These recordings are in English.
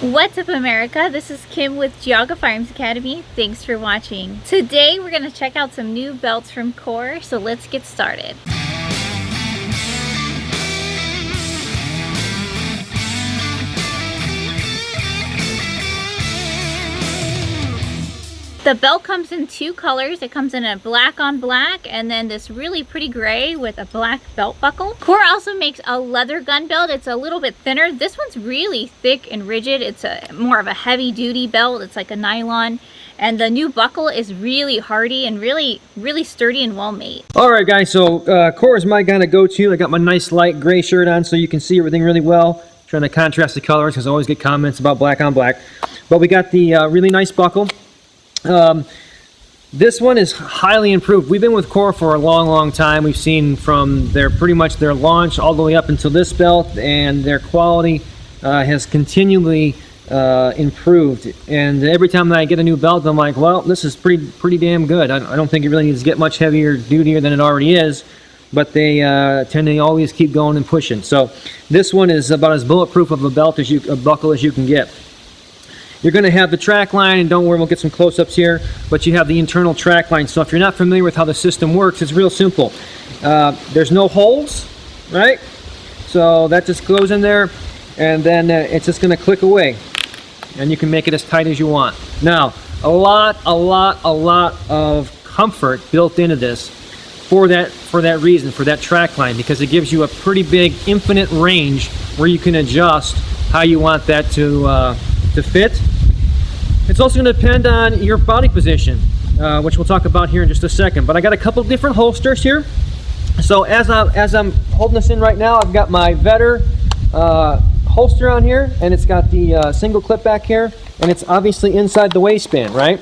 What's up, America? This is Kim with Geauga Firearms Academy. Thanks for watching. Today we're going to check out some new belts from Core, so let's get started. The belt comes in two colors. It comes in a black on black and then this really pretty gray with a black belt buckle. Core also makes a leather gun belt. It's a little bit thinner. This one's really thick and rigid. It's more of a heavy duty belt. It's like a nylon. And the new buckle is really hardy and really sturdy and well made. All right, guys, so Core is my kind of go-to. I got my nice light gray shirt on so you can see everything really well. Trying to contrast the colors because I always get comments about black on black. But we got the really nice buckle. This one is highly improved. We've been with Core for a long time. We've seen from pretty much their launch all the way up until this belt, and their quality has continually improved. And every time that I get a new belt, I'm like, well, this is pretty damn good. I don't think it really needs to get much heavier dutier than it already is, but they tend to always keep going and pushing. So this one is about as bulletproof of a belt as a buckle as you can get. You're going to have the Trakline, and don't worry, we'll get some close-ups here, but you have the internal Trakline. So if you're not familiar with how the system works, it's real simple. There's no holes, right? So that just goes in there, and then it's just going to click away, and you can make it as tight as you want. Now, a lot of comfort built into this for that reason, for that Trakline, because it gives you a pretty big infinite range where you can adjust how you want that to fit. It's also going to depend on your body position, which we'll talk about here in just a second. But I got a couple different holsters here. So as I'm holding this in right now, I've got my Vetter holster on here, and it's got the single clip back here, and it's obviously inside the waistband, right?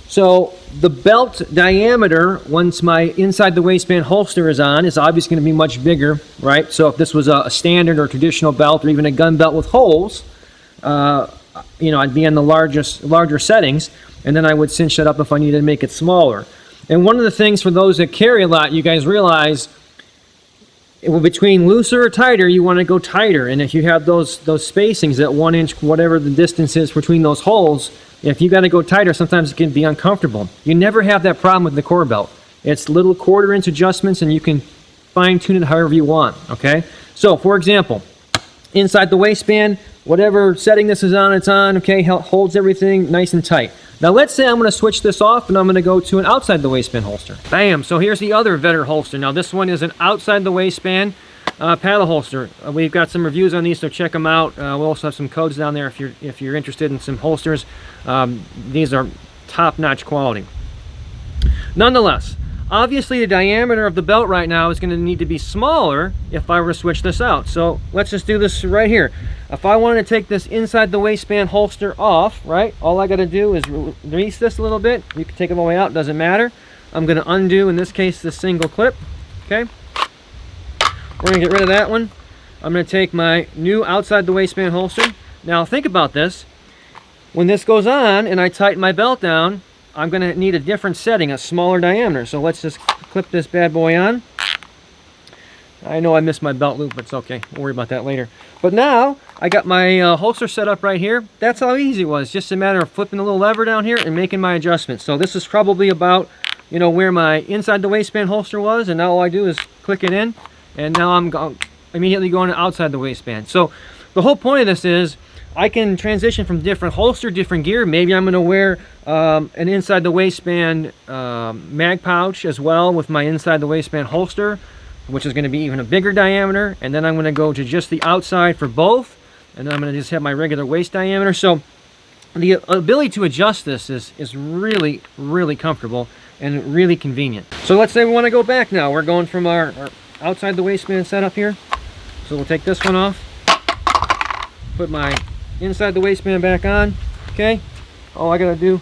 So the belt diameter, once my inside the waistband holster is on, is obviously going to be much bigger, right? So if this was a standard or traditional belt, or even a gun belt with holes, you know, I'd be in the larger settings, and then I would cinch that up if I needed to make it smaller. And one of the things for those that carry a lot, you guys realize, between looser or tighter, you want to go tighter. And if you have those spacings at 1 inch, whatever the distance is between those holes, if you got to go tighter, sometimes it can be uncomfortable. You never have that problem with the Core belt. It's little 1/4 inch adjustments, and you can fine tune it however you want. Okay. So, for example, inside the waistband, whatever setting this is on, it's on, okay, holds everything nice and tight. Now let's say I'm going to switch this off and I'm going to go to an outside the waistband holster. Bam! So here's the other Vetter holster. Now this one is an outside the waistband paddle holster. We've got some reviews on these, so check them out. We'll also have some codes down there if you're interested in some holsters. These are top-notch quality. Nonetheless, obviously the diameter of the belt right now is going to need to be smaller if I were to switch this out. So let's just do this right here. If I wanted to take this inside the waistband holster off, right, all I got to do is release this a little bit. You can take it all the way out, doesn't matter. I'm going to undo, in this case, this single clip. Okay, we're going to get rid of that one. I'm going to take my new outside the waistband holster. Now think about this. When this goes on and I tighten my belt down, I'm going to need a different setting, a smaller diameter. So let's just clip this bad boy on. I know I missed my belt loop, but it's okay. We'll worry about that later. But now I got my holster set up right here. That's how easy it was. Just a matter of flipping the little lever down here and making my adjustments. So this is probably about, you know, where my inside the waistband holster was, and now all I do is click it in, and now I'm immediately going outside the waistband. So the whole point of this is I can transition from different holster, different gear. Maybe I'm going to wear an inside the waistband mag pouch as well with my inside the waistband holster, which is going to be even a bigger diameter. And then I'm going to go to just the outside for both, and then I'm going to just have my regular waist diameter. So the ability to adjust this is really comfortable and really convenient. So let's say we want to go back now. We're going from our outside the waistband setup here. So we'll take this one off, put my inside the waistband back on. Okay, all I gotta do,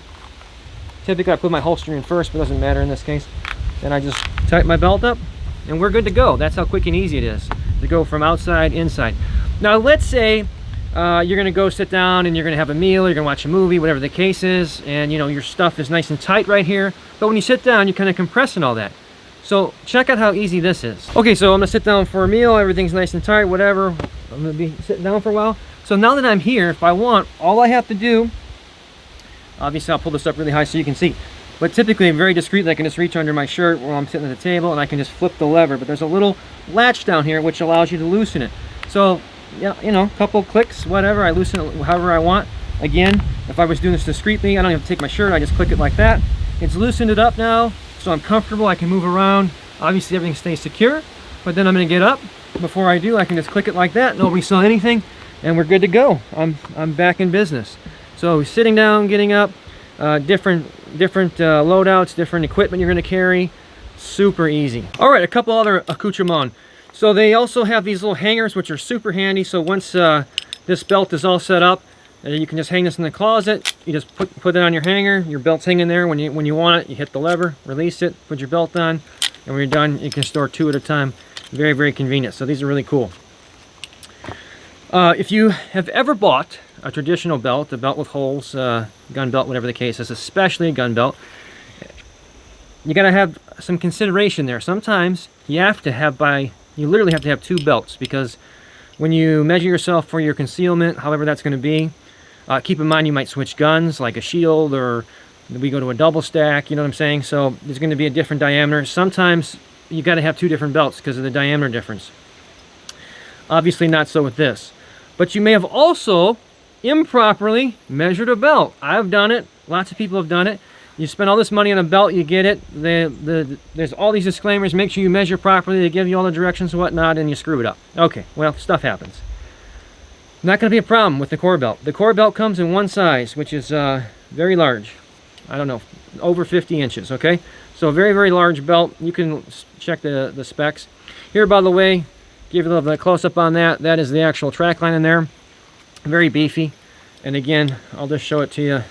typically I put my holster in first, but it doesn't matter in this case. Then I just tighten my belt up, and we're good to go. That's how quick and easy it is to go from outside inside. Now let's say you're gonna go sit down and you're gonna have a meal, you're gonna watch a movie, whatever the case is, and you know your stuff is nice and tight right here, but when you sit down you're kind of compressing all that. So check out how easy this is. Okay, so I'm gonna sit down for a meal, everything's nice and tight, whatever. I'm gonna be sitting down for a while. So now that I'm here, if I want, all I have to do, obviously I'll pull this up really high so you can see, but typically very discreetly I can just reach under my shirt while I'm sitting at the table and I can just flip the lever, but there's a little latch down here which allows you to loosen it. So yeah, you know, a couple clicks, whatever, I loosen it however I want. Again, if I was doing this discreetly, I don't have to take my shirt, I just click it like that. It's loosened it up now, so I'm comfortable, I can move around. Obviously everything stays secure, but then I'm gonna get up. Before I do, I can just click it like that, nobody saw anything, and we're good to go. I'm back in business. So sitting down, getting up, different loadouts, different equipment you're gonna carry, super easy. All right, a couple other accoutrements. So they also have these little hangers, which are super handy. So once this belt is all set up, you can just hang this in the closet. You just put it on your hanger. Your belt's hanging there. When you want it, you hit the lever, release it, put your belt on, and when you're done, you can store 2 at a time. Very, very convenient. So these are really cool. If you have ever bought a traditional belt, a belt with holes, gun belt, whatever the case is, especially a gun belt, you got to have some consideration there. Sometimes you literally have to have 2 belts, because when you measure yourself for your concealment, however that's going to be, keep in mind you might switch guns, like a shield, or we go to a double stack, you know what I'm saying? So there's going to be a different diameter. Sometimes you got to have 2 different belts because of the diameter difference. Obviously not so with this. But you may have also improperly measured a belt. I've done it. Lots of people have done it. You spend all this money on a belt, you get it. There's all these disclaimers. Make sure you measure properly. They give you all the directions and whatnot, and you screw it up. Okay, well, stuff happens. Not going to be a problem with the core belt. The core belt comes in one size, which is very large. I don't know, over 50 inches, okay? So a very, very large belt. You can check the specs. Here, by the way, give you a little close-up on that. That is the actual Trakline in there. Very beefy. And again, I'll just show it to you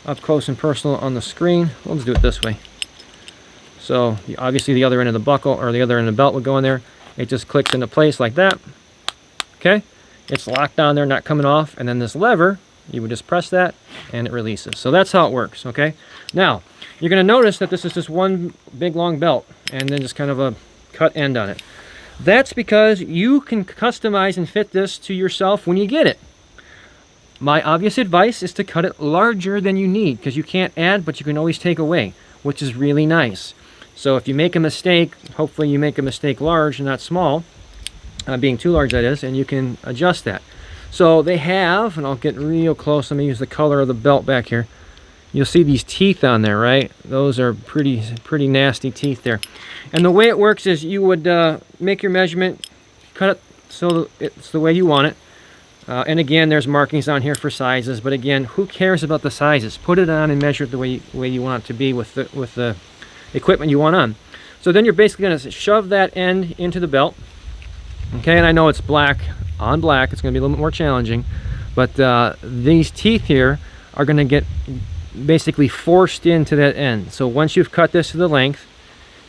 up close and personal on the screen. Let's do it this way. So obviously the other end of the buckle, or the other end of the belt would go in there. It just clicks into place like that. Okay? It's locked down there, not coming off. And then this lever, you would just press that and it releases. So that's how it works, okay? Now, you're going to notice that this is just one big long belt and then just kind of a cut end on it. That's because you can customize and fit this to yourself when you get it. My obvious advice is to cut it larger than you need, because you can't add, but you can always take away, which is really nice. So if you make a mistake, hopefully you make a mistake large and not small, being too large that is, and you can adjust that. So they have, and I'll get real close, let me use the color of the belt back here. You'll see these teeth on there, right? Those are pretty nasty teeth there. And the way it works is you would make your measurement, cut it so it's the way you want it. And again, there's markings on here for sizes, but again, who cares about the sizes? Put it on and measure it the way you want it to be with the equipment you want on. So then you're basically going to shove that end into the belt. Okay, and I know it's black on black. It's going to be a little bit more challenging, but these teeth here are going to get basically forced into that end. So once you've cut this to the length,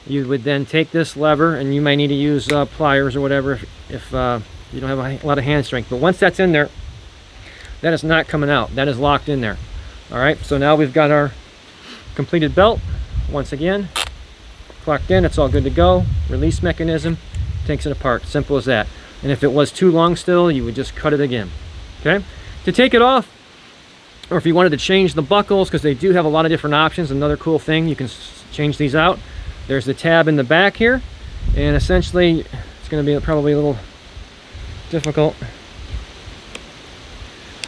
you would then take this lever, and you might need to use pliers or whatever if you don't have a lot of hand strength. But once that's in there, that is not coming out. That is locked in there. All right, so now we've got our completed belt. Once again, clocked in, it's all good to go. Release mechanism, takes it apart. Simple as that. And if it was too long still, you would just cut it again. Okay? To take it off, or if you wanted to change the buckles, because they do have a lot of different options, another cool thing, you can change these out. There's the tab in the back here, and essentially it's going to be probably a little difficult.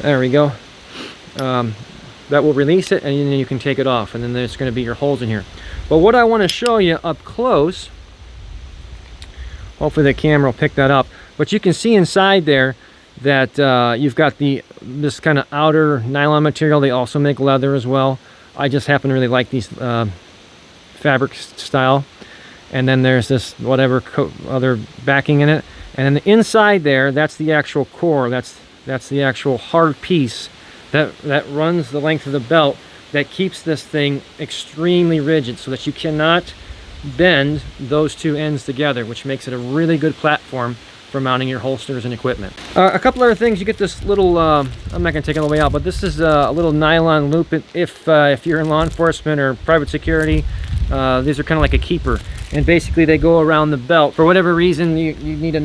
There we go. That will release it, and then you can take it off, and then there's going to be your holes in here. But what I want to show you up close, hopefully the camera will pick that up, but you can see inside there that you've got this kind of outer nylon material. They also make leather as well. I just happen to really like these fabric style. And then there's this whatever other backing in it. And then the inside there, that's the actual core. That's the actual hard piece that runs the length of the belt, that keeps this thing extremely rigid so that you cannot bend those two ends together, which makes it a really good platform for mounting your holsters and equipment. A couple other things, you get this little, I'm not going to take it all the way out, but this is a little nylon loop. If you're in law enforcement or private security, these are kind of like a keeper. And basically they go around the belt. For whatever reason, you need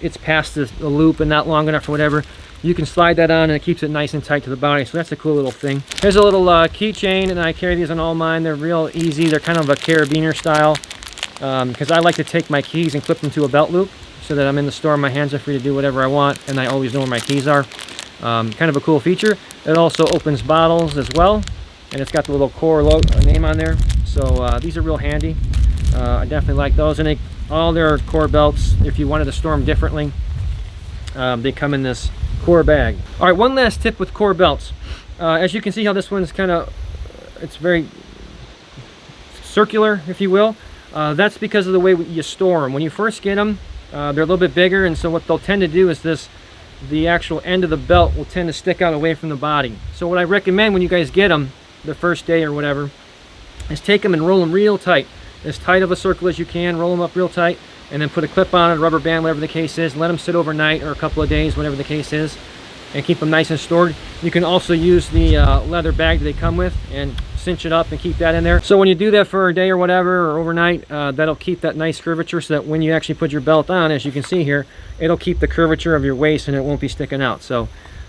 it's past the loop and not long enough or whatever, you can slide that on and it keeps it nice and tight to the body. So that's a cool little thing. Here's a little keychain, and I carry these on all mine. They're real easy. They're kind of a carabiner style, because I like to take my keys and clip them to a belt loop so that I'm in the store, my hands are free to do whatever I want, and I always know where my keys are. Kind of a cool feature. It also opens bottles as well, and it's got the little core name on there. So these are real handy. I definitely like those, and all their core belts, if you wanted to store them differently, they come in this core bag. All right, one last tip with core belts. As you can see how this one's kind of, it's very circular, if you will. That's because of the way you store them. When you first get them, they're a little bit bigger, and so what they'll tend to do is the actual end of the belt will tend to stick out away from the body. So what I recommend when you guys get them the first day or whatever is take them and roll them real tight. As tight of a circle as you can, roll them up real tight, and then put a clip on it, a rubber band, whatever the case is. Let them sit overnight or a couple of days, whatever the case is, and keep them nice and stored. You can also use the leather bag that they come with and cinch it up and keep that in there. So when you do that for a day or whatever, or overnight, that'll keep that nice curvature, so that when you actually put your belt on, as you can see here, it'll keep the curvature of your waist and it won't be sticking out. So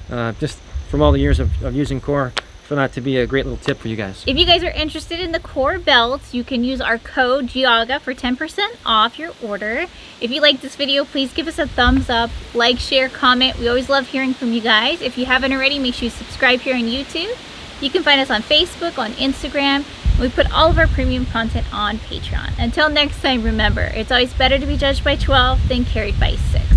just from all the years of using core, for that to be a great little tip for you guys. If you guys are interested in the core belts, you can use our code Geauga for 10% off your order. If you like this video, please give us a thumbs up, like, share, comment. We always love hearing from you guys. If you haven't already, make sure you subscribe here on YouTube. You can find us on Facebook, on Instagram. We put all of our premium content on Patreon. Until next time, remember, it's always better to be judged by 12 than carried by 6.